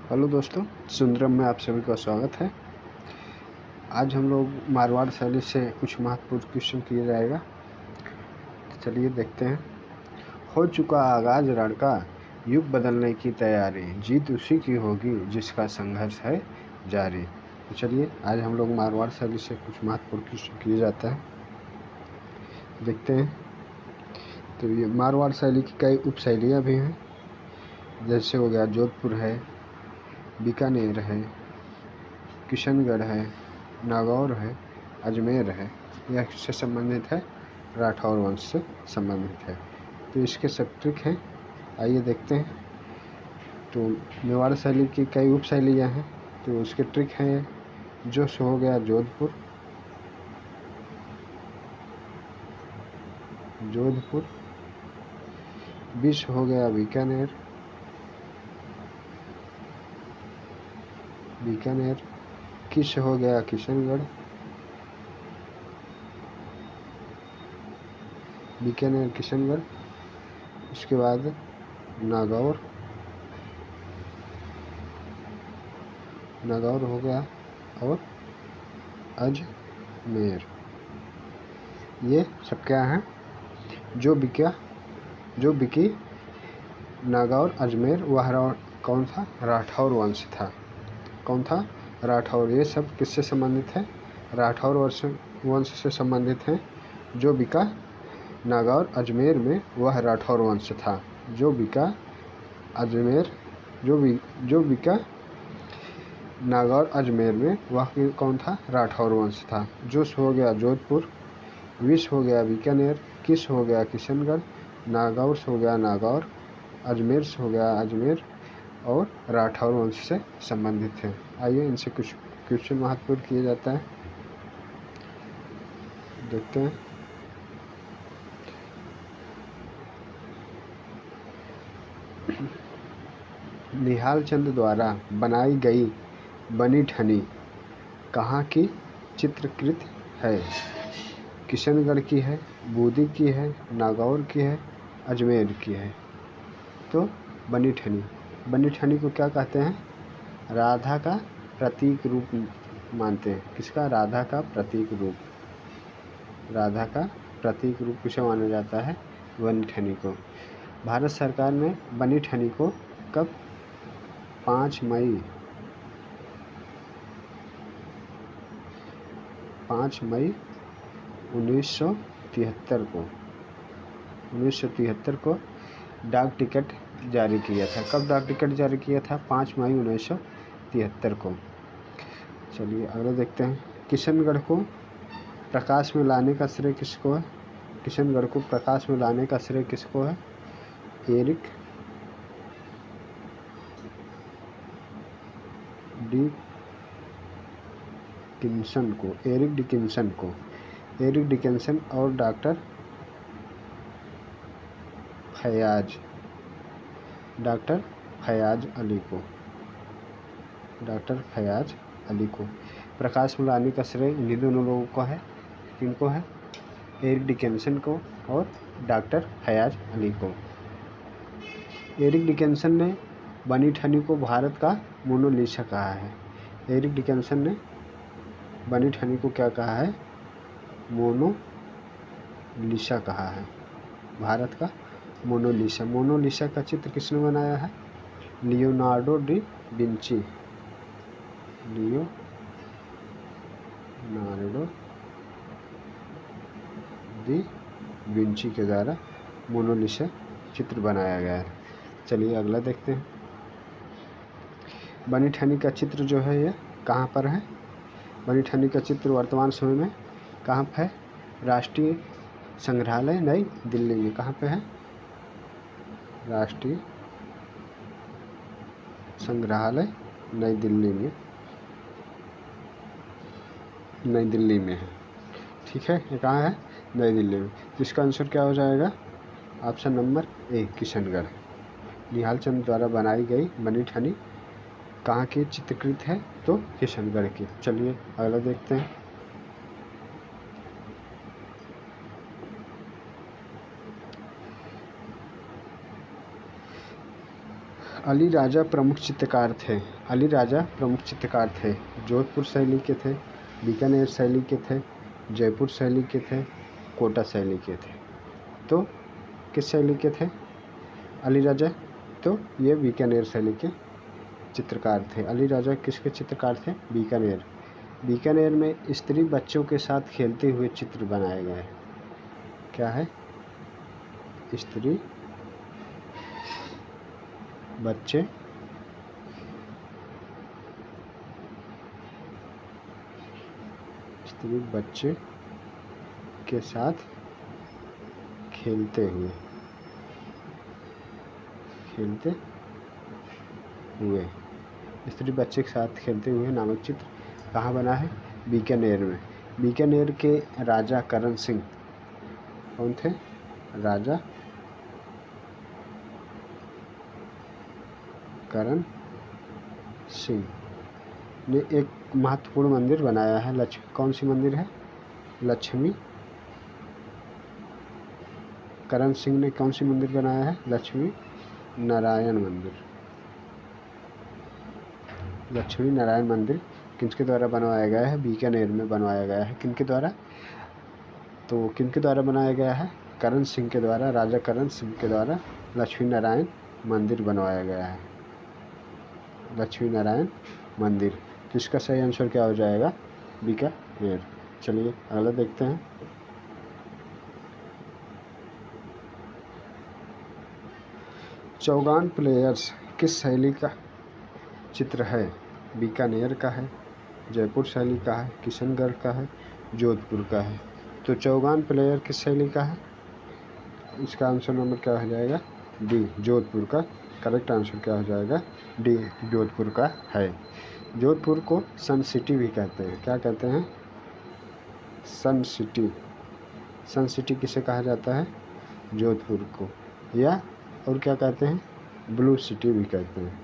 Hello दोस्तों, सुंदरम में आप सभी का स्वागत है। आज हम लोग मारवाड़ शैली से कुछ महत्वपूर्ण क्वेश्चन किया जाएगा। तो चलिए देखते हैं। हो चुका आगाज रण का, युग बदलने की तैयारी, जीत उसी की होगी जिसका संघर्ष है जारी। तो चलिए आज हम लोग मारवाड़ शैली से कुछ महत्वपूर्ण क्वेश्चन किए जाता है, देखते हैं। तो ये मारवाड़ शैली की कई उप शैलियाँ भी हैं, जैसे हो गया जोधपुर है, बीकानेर है, किशनगढ़ है, नागौर है, अजमेर है। यह किससे संबंधित है? राठौर वंश से संबंधित है। तो इसके सब ट्रिक हैं, आइए देखते हैं। तो मेवाड़ शैली की कई उप शैलियाँ हैं, तो उसके ट्रिक हैं। जो हो गया जोधपुर, विश हो गया बीकानेर, किश हो गया किशनगढ़, किशनगढ़। उसके बाद नागौर हो गया, और अजमेर। ये सब क्या हैं? जो बिकी नागौर अजमेर, वह कौन था? राठौर वंश था। कौन था? राठौर। ये सब किससे संबंधित है? राठौर वंश से संबंधित हैं। जो बिका नागौर अजमेर में, वह राठौर वंश था। जो बिका नागौर अजमेर में, वह कौन था? राठौर वंश था। जो हो गया जोधपुर, विश हो गया बीकानेर, किस हो गया किशनगढ़, नागौर हो गया नागौर, अजमेर हो गया अजमेर, और राठौर वंश से संबंधित है। आइए इनसे कुछ क्वेश्चन महत्वपूर्ण किया जाता है, देखते हैं। निहाल चंद द्वारा बनाई गई बनी ठनी कहाँ की चित्रकृत है? किशनगढ़ की है, बूंदी की है, नागौर की है, अजमेर की है। तो बनी ठनी को क्या कहते हैं? राधा का प्रतीक रूप मानते हैं। किसका? राधा का प्रतीक रूप किसे माना जाता है? बनी ठनी को। भारत सरकार ने बनी ठनी को कब? 5 मई 1973 को डाक टिकट जारी किया था। कब डाक टिकट जारी किया था? 5 मई 1973 को। चलिए अगला देखते हैं। किशनगढ़ को प्रकाश में लाने का श्रेय किसको है? किशनगढ़ को प्रकाश में लाने का श्रेय किसको है? एरिक डिकिंसन और डॉक्टर फयाज अली को प्रकाश में लाने का श्रेय इन्हीं दोनों लोगों को है। किनको है? एरिक डिकिंसन को और डॉक्टर फयाज अली को। एरिक डिकिंसन ने बनी ठनी को भारत का मोनालिसा कहा है। एरिक डिकिंसन ने बनी ठनी को क्या कहा है? मोनालिसा कहा है, भारत का मोनालिसा। मोनालिसा का चित्र किसने बनाया है? लियोनार्डो डी विंची के द्वारा मोनालिसा चित्र बनाया गया है। चलिए अगला देखते हैं। बनी ठनी का चित्र जो है ये कहाँ पर है? बनी ठनी का चित्र वर्तमान समय में कहाँ पर है? राष्ट्रीय संग्रहालय नई दिल्ली में। कहाँ पे है? राष्ट्रीय संग्रहालय नई दिल्ली में है। ठीक है, ये कहाँ है? नई दिल्ली में। इसका आंसर क्या हो जाएगा? Option number A, Kishangarh. Nihal Chand द्वारा बनाई गई बनी ठनी कहाँ की चित्रकृत है? तो किशनगढ़ की। चलिए अगला देखते हैं। अली राजा प्रमुख चित्रकार थे। अली राजा प्रमुख चित्रकार थे। जोधपुर शैली के थे, बीकानेर शैली के थे, जयपुर शैली के थे, कोटा शैली के थे। तो किस शैली के थे अली राजा? तो ये बीकानेर शैली के चित्रकार थे। अली राजा किसके चित्रकार थे? बीकानेर। बीकानेर में स्त्री बच्चों के साथ खेलते हुए चित्र बनाए गए। क्या है? स्त्री बच्चे के साथ खेलते हुए स्त्री बच्चे के साथ खेलते हुए नामक चित्र कहाँ बना है? बीकानेर में। बीकानेर के राजा करण सिंह कौन थे? राजा करण सिंह ने एक महत्वपूर्ण मंदिर बनाया है। कौन सी मंदिर है? लक्ष्मी। करण सिंह ने कौन सी मंदिर बनाया है? लक्ष्मी नारायण मंदिर। लक्ष्मी नारायण मंदिर किसके द्वारा बनवाया गया है? बीकानेर में बनवाया गया है। किनके द्वारा? तो किनके द्वारा बनाया गया है? करण सिंह के द्वारा, राजा करण सिंह के द्वारा लक्ष्मी नारायण मंदिर बनवाया गया है। लक्ष्मी नारायण मंदिर। तो इसका सही आंसर क्या हो जाएगा? बीकानेर। चलिए अगला देखते हैं। चौगान प्लेयर्स किस शैली का चित्र है? बीकानेर का है, जयपुर शैली का है, किशनगढ़ का है, जोधपुर का है। तो चौगान प्लेयर किस शैली का है? इसका आंसर नंबर क्या हो जाएगा? डी, जोधपुर का। करेक्ट आंसर क्या हो जाएगा? डी, जोधपुर का है। जोधपुर को सन सिटी भी कहते हैं। क्या कहते हैं? सन सिटी। सन सिटी किसे कहा जाता है? जोधपुर को। या और क्या कहते हैं? ब्लू सिटी भी कहते हैं।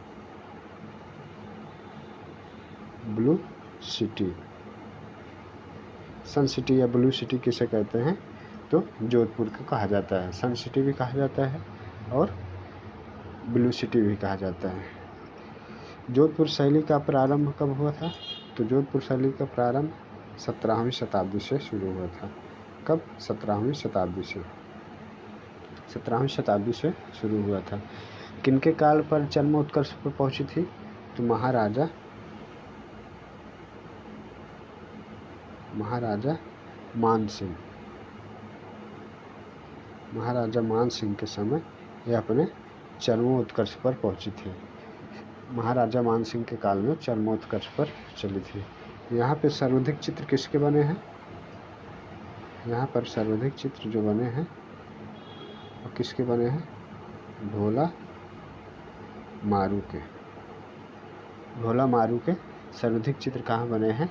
Blue city. सन सिटी या ब्लू सिटी किसे कहते हैं? तो जोधपुर को कहा जाता है। सन सिटी भी कहा जाता है और ब्लू सिटी भी कहा जाता है। जोधपुर शैली का प्रारंभ कब हुआ था? तो जोधपुर शैली का प्रारंभ 17वीं शताब्दी से शुरू हुआ था। कब? 17वीं शताब्दी से। 17वीं शताब्दी से शुरू हुआ था। किनके काल पर चरमोत्कर्ष पर पहुंची थी? तो महाराजा मानसिंह। महाराजा मानसिंह के समय यह अपने चरमोत्कर्ष पर पहुंची थी। महाराजा मानसिंह के काल में चरमोत्कर्ष पर चली थी। यहाँ पे सर्वाधिक चित्र किसके बने हैं? यहाँ पर सर्वाधिक चित्र जो बने हैं और किसके बने हैं? भोला मारू के। भोला मारू के सर्वाधिक चित्र कहाँ बने हैं?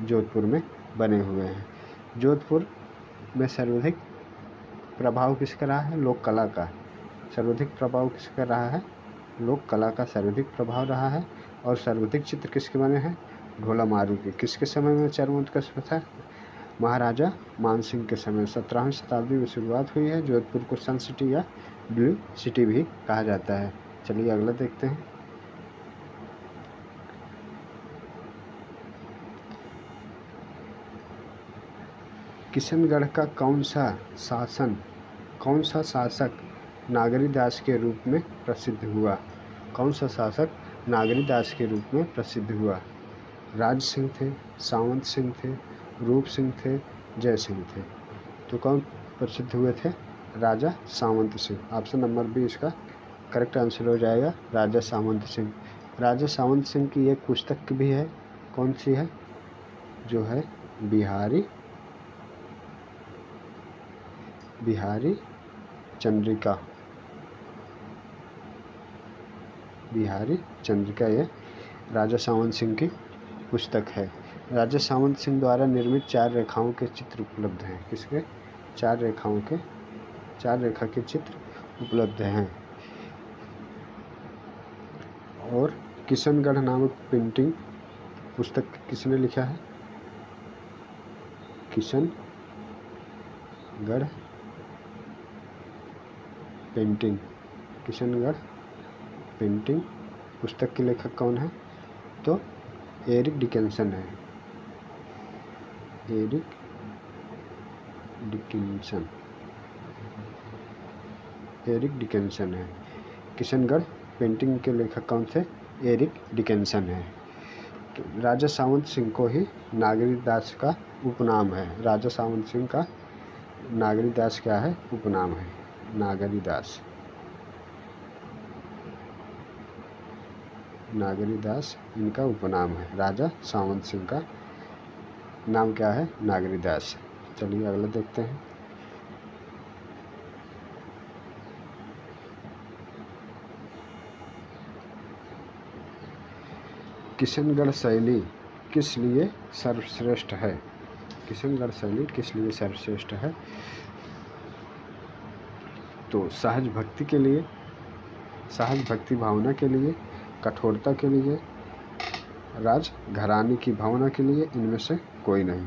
जोधपुर में बने हुए हैं। जोधपुर में सर्वाधिक प्रभाव किसका रहा है? लोक कला का। सर्वाधिक प्रभाव किसका रहा है? लोक कला का सर्वाधिक प्रभाव रहा है। और सर्वाधिक चित्र किसके बने हैं? भोला मारू के। किसके समय में चरमोत्कर्ष था? महाराजा मानसिंह के समय। 17वीं शताब्दी में शुरुआत हुई है। जोधपुर को सन सिटी या ब्लू सिटी भी कहा जाता है। चलिए अगला देखते हैं। किशनगढ़ का कौन सा शासक नागरीदास के रूप में प्रसिद्ध हुआ? कौन सा शासक नागरीदास के रूप में प्रसिद्ध हुआ? राज सिंह थे, सावंत सिंह थे, रूप सिंह थे, जय सिंह थे। तो कौन प्रसिद्ध हुए थे? Raja Sawant Singh. Option number B इसका करेक्ट आंसर हो जाएगा, राजा सावंत सिंह। राजा सावंत सिंह की एक पुस्तक भी है। कौन सी है? जो है बिहारी चंद्रिका। बिहारी चंद्रिका ये राजा सावंत सिंह की पुस्तक है। राजा सावंत सिंह द्वारा निर्मित 4 रेखाओं के चित्र उपलब्ध हैं। किसके? 4 रेखा के चित्र उपलब्ध हैं। और किशनगढ़ नामक पेंटिंग पुस्तक किसने लिखा है? किशनगढ़ पेंटिंग पुस्तक के लेखक कौन है? तो एरिक डिकिंसन है। एरिक डिकिंसन, एरिक डिकिंसन है। किशनगढ़ पेंटिंग के लेखक कौन थे? एरिक डिकिंसन है। तो राजा सावंत सिंह को ही नागरीदास का उपनाम है। राजा सावंत सिंह का नागरीदास क्या है? उपनाम है, नागरीदास। नागरीदास इनका उपनाम है। राजा सावंत सिंह का नाम क्या है? नागरीदास। चलिए अगला देखते हैं। किशनगढ़ शैली किस लिए सर्वश्रेष्ठ है? किशनगढ़ शैली किस लिए सर्वश्रेष्ठ है? तो सहज भक्ति के लिए, सहज भक्ति भावना के लिए, कठोरता के लिए, राज घराने की भावना के लिए, इनमें से कोई नहीं।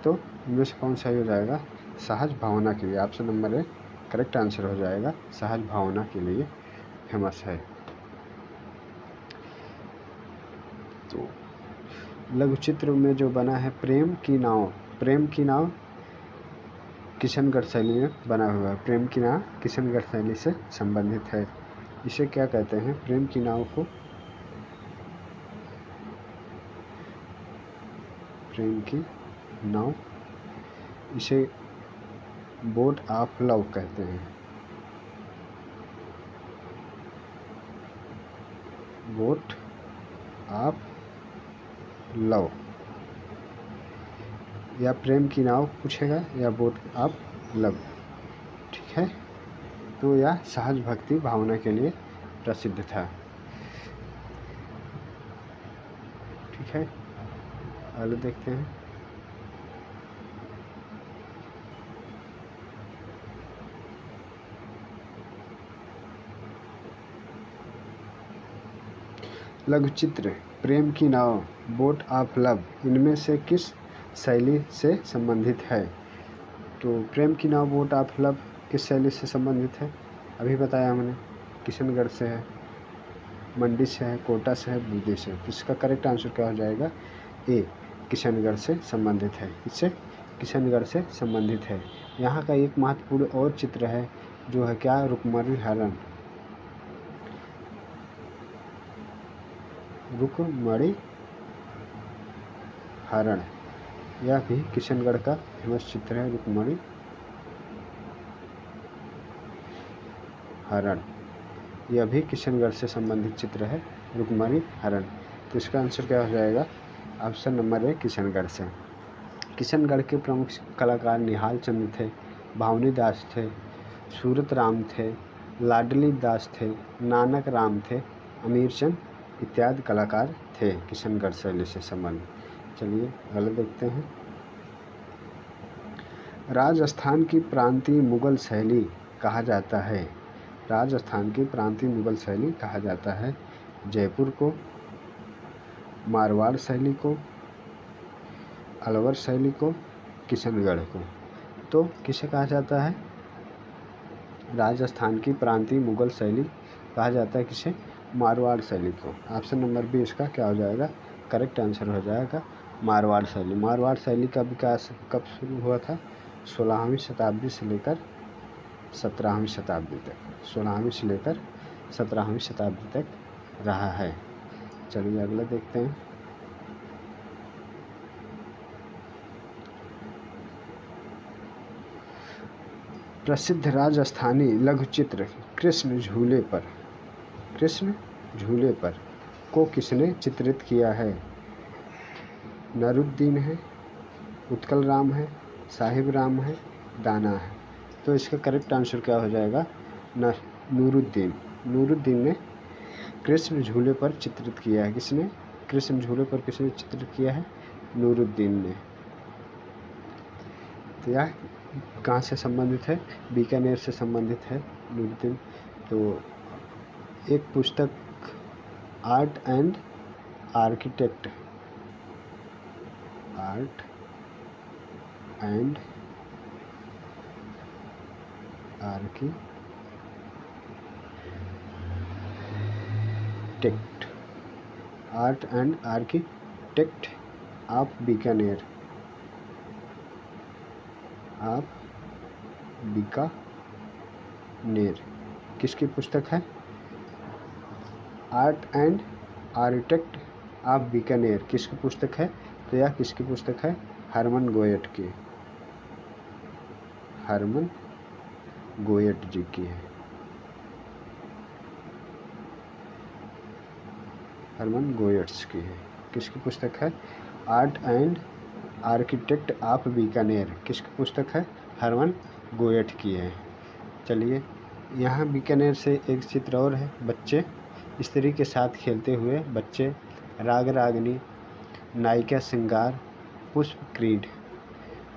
तो इनमें से कौन सा हो जाएगा? सहज भावना के लिए। Option number A correct answer हो जाएगा। सहज भावना के लिए फेमस है। तो लघु चित्र में जो बना है प्रेम की नाव, प्रेम की नाव किशनगढ़ शैली में बना हुआ है। प्रेम की नाव किशनगढ़ शैली से संबंधित है। इसे क्या कहते हैं? प्रेम की नाव को प्रेम की नाव, इसे बोट ऑफ लव कहते हैं। बोट ऑफ लव, या प्रेम की नाव पूछेगा या बोट ऑफ लव, ठीक है। तो यह सहज भक्ति भावना के लिए प्रसिद्ध था, ठीक है। आगे देखते हैं। लघु चित्र प्रेम की नाव, बोट ऑफ लव, इनमें से किस शैली से संबंधित है? तो प्रेम की नाव, बोट ऑफ लव किस शैली से संबंधित है? अभी बताया हमने, किशनगढ़ से है, मंडी से है, कोटा से है, बूंदी से। तो इसका करेक्ट आंसर क्या हो जाएगा? ए किशनगढ़ से संबंधित है। इससे किशनगढ़ से संबंधित है। यहाँ का एक महत्वपूर्ण और चित्र है जो है क्या? रुक्मणी हरण। रुक्मणी हरण, यह भी किशनगढ़ का फेमस चित्र है। रुक्मणी हरण, यह भी किशनगढ़ से संबंधित चित्र है। रुक्मणी हरण। तो इसका आंसर क्या हो जाएगा? ऑप्शन नंबर ए किशनगढ़ से। किशनगढ़ के प्रमुख कलाकार निहाल चंद थे, भावनी दास थे, सूरत राम थे, लाडली दास थे, नानक राम थे, अमीर चंद इत्यादि कलाकार थे किशनगढ़ शैली से संबंधित। चलिए अगला देखते हैं। राजस्थान की प्रांतीय मुगल शैली कहा जाता है। राजस्थान की प्रांतीय मुगल शैली कहा जाता है जयपुर को, मारवाड़ शैली को, अलवर शैली को, किशनगढ़ को। तो किसे कहा जाता है? राजस्थान की प्रांतीय मुगल शैली कहा जाता है किसे? मारवाड़ शैली को। ऑप्शन नंबर बी इसका क्या हो जाएगा? करेक्ट आंसर हो जाएगा मारवाड़ शैली। मारवाड़ शैली का विकास कब शुरू हुआ था? 16वीं शताब्दी से लेकर 17वीं शताब्दी तक। 16वीं से लेकर 17वीं शताब्दी तक रहा है। चलिए अगला देखते हैं। प्रसिद्ध राजस्थानी लघु चित्र कृष्ण झूले पर, कृष्ण झूले पर को किसने चित्रित किया है? नरुद्दीन है, उत्कल राम है, साहिब राम है, दाना है। तो इसका करेक्ट आंसर क्या हो जाएगा? नूरुद्दीन। नूरुद्दीन ने कृष्ण झूले पर चित्रित किया है। किसने? कृष्ण झूले पर किसने चित्रित किया है? नूरुद्दीन ने। तो यह कहाँ से संबंधित है? बीकानेर से संबंधित है नूरुद्दीन। तो एक पुस्तक art and architect, art and architect, art and architect of Bikaner, of Bikaner किसकी पुस्तक है? Art and architect of Bikaner किसकी पुस्तक है? तो यह किसकी पुस्तक है? हरमन गोयट की, हरमन गोयट जी की है, हरमन गोयट्स की है। किसकी पुस्तक है? Art and architect of Bikaner किसकी पुस्तक है? हरमन गोयट की है। चलिए, यहाँ बीकानेर से एक चित्र और है। बच्चे स्त्री के साथ खेलते हुए बच्चे, राग रागनी, नायिका श्रृंगार, पुष्प क्रीड,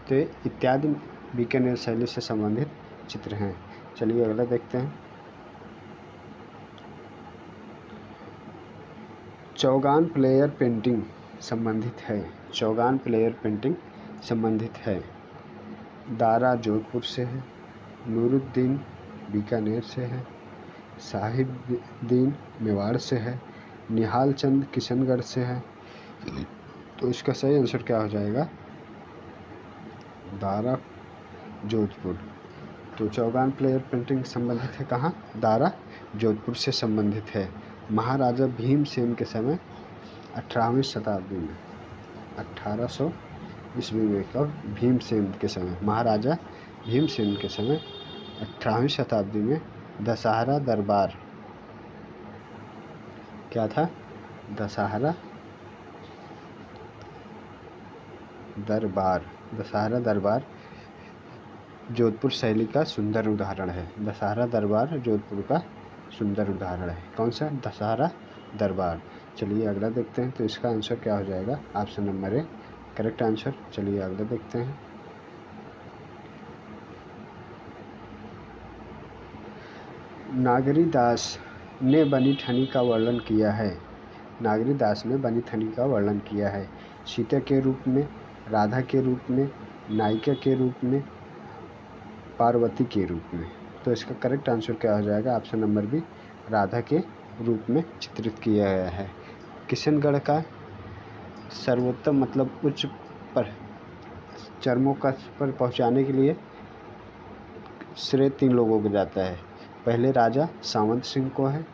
तो इत्यादि बीकानेर शैली से संबंधित चित्र हैं। चलिए अगला देखते हैं। चौगान प्लेयर पेंटिंग संबंधित है, चौगान प्लेयर पेंटिंग संबंधित है। दारा जोधपुर से है, नूरुद्दीन बीकानेर से है, साहिबदीन मेवाड़ से है, निहाल चंद किशनगढ़ से है। तो इसका सही आंसर क्या हो जाएगा? दारा जोधपुर। तो चौगान प्लेयर पेंटिंग संबंधित है कहाँ? दारा जोधपुर से संबंधित है। महाराजा भीमसेन के समय 18वीं शताब्दी में, 1800 ईस्वी में, कब? भीमसेन के समय, महाराजा भीमसेन के समय 18वीं शताब्दी में दशहरा दरबार, क्या था? दशहरा दरबार, दशहरा दरबार जोधपुर शैली का सुंदर उदाहरण है। दशहरा दरबार जोधपुर का सुंदर उदाहरण है। कौन सा? दशहरा दरबार। चलिए अगला देखते हैं। तो इसका आंसर क्या हो जाएगा? Option number A correct answer. चलिए अगला देखते हैं। नागरीदास ने बनी ठनी का वर्णन किया है, नागरीदास ने बनी ठनी का वर्णन किया है। सीता के रूप में, राधा के रूप में, नायिका के रूप में, पार्वती के रूप में। तो इसका करेक्ट आंसर क्या हो जाएगा? ऑप्शन नंबर बी, राधा के रूप में चित्रित किया गया है। किशनगढ़ का सर्वोत्तम मतलब उच्च पर चरमों का पर पहुंचाने के लिए श्रेय 3 लोगों को जाता है। पहले राजा सावंत सिंह को है,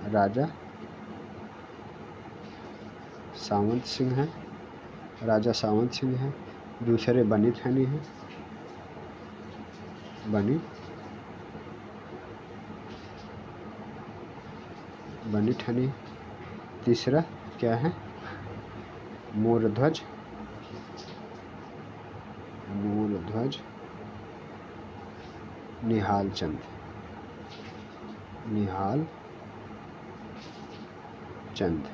राजा सावंत सिंह है, राजा सावंत सिंह है। दूसरे बनी ठनी है, बनी ठनी। तीसरा क्या है? मोरध्वज, मोरध्वज निहाल चंद, निहाल चंद।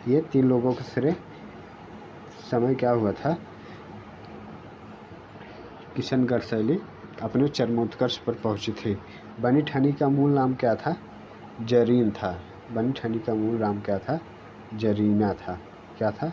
ये 3 लोगों के श्रेय समय क्या हुआ था? किशनगढ़ शैली अपने चरमोत्कर्ष पर पहुंची थी। बनी ठनी का मूल नाम क्या था? जरीन था। बनी ठनी का मूल नाम क्या था? जरीना था। क्या था?